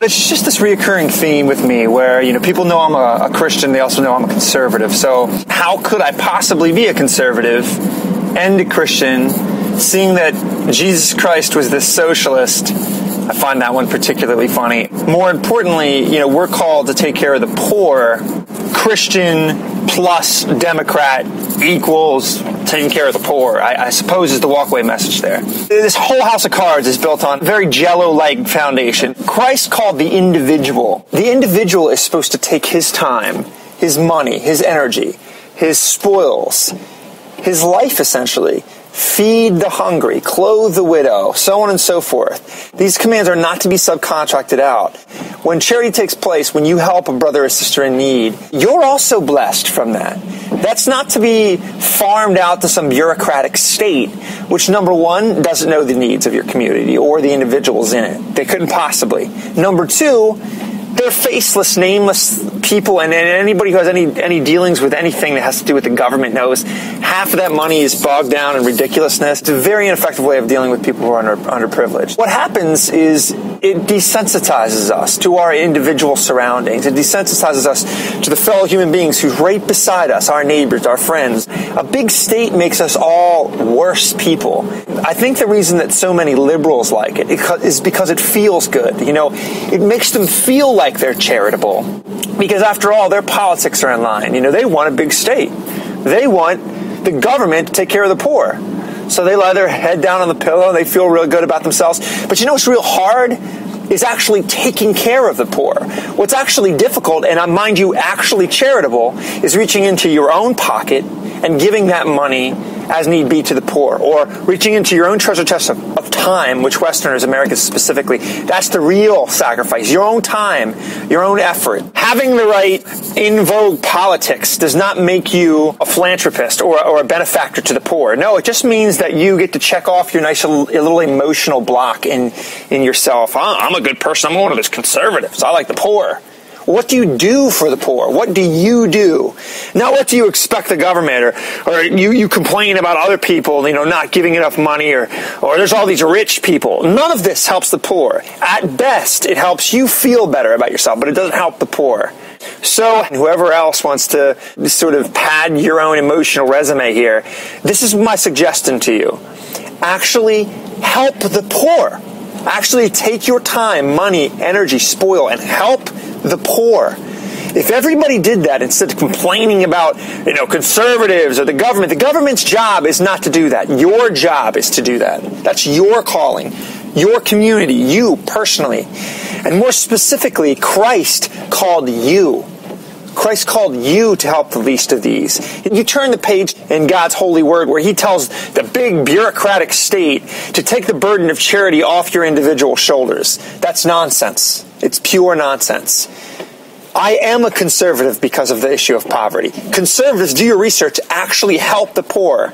It's just this reoccurring theme with me where, people know I'm a Christian, they also know I'm a conservative. So how could I possibly be a conservative and a Christian, seeing that Jesus Christ was this socialist? I find that one particularly funny. More importantly, we're called to take care of the poor. Christian plus Democrat equals taking care of the poor, I suppose, is the walkaway message there. This whole house of cards is built on a very Jello-like foundation. Christ called the individual. The individual is supposed to take his time, his money, his energy, his spoils, his life, essentially. Feed the hungry, clothe the widow, so on and so forth. These commands are not to be subcontracted out. When charity takes place, when you help a brother or sister in need, you're also blessed from that. That's not to be farmed out to some bureaucratic state, which, number one, doesn't know the needs of your community or the individuals in it. They couldn't possibly. Number two, they're faceless, nameless people, and anybody who has any dealings with anything that has to do with the government knows half of that money is bogged down in ridiculousness. It's a very ineffective way of dealing with people who are underprivileged. What happens is it desensitizes us to our individual surroundings. It desensitizes us to the fellow human beings who's right beside us, our neighbors, our friends. A big state makes us all worse people. I think the reason that so many liberals like it is because it feels good. It makes them feel like they're charitable. Because after all, their politics are in line. They want a big state. They want the government to take care of the poor. So they lie their head down on the pillow and they feel real good about themselves. But what's real hard is actually taking care of the poor. What's actually difficult, and mind you, actually charitable, is reaching into your own pocket and giving that money as need be to the poor, or reaching into your own treasure chest of time, which Westerners, Americans specifically, that's the real sacrifice. Your own time, your own effort. Having the right in vogue politics does not make you a philanthropist or a benefactor to the poor. No, it just means that you get to check off your nice little emotional block in yourself. I'm a good person. I'm one of those conservatives. I like the poor. What do you do for the poor? What do you do? Not what do you expect the government, or you complain about other people, not giving enough money, or there's all these rich people. None of this helps the poor. At best, it helps you feel better about yourself, but it doesn't help the poor. So whoever else wants to sort of pad your own emotional resume here, this is my suggestion to you. Actually help the poor. Actually take your time, money, energy, spoil, and help the poor. If everybody did that instead of complaining about, conservatives or the government's job is not to do that. Your job is to do that. That's your calling, your community, you personally. And more specifically, Christ called you. Christ called you to help the least of these. You turn the page in God's holy word where he tells the big bureaucratic state to take the burden of charity off your individual shoulders. That's nonsense. It's pure nonsense. I am a conservative because of the issue of poverty. Conservatives, do your research, actually help the poor.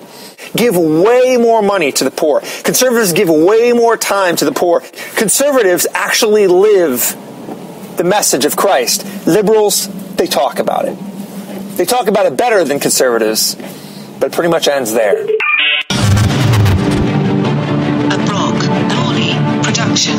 Give way more money to the poor. Conservatives give way more time to the poor. Conservatives actually live the message of Christ. Liberals, they talk about it. They talk about it better than conservatives, but it pretty much ends there. A Brock Nolly production.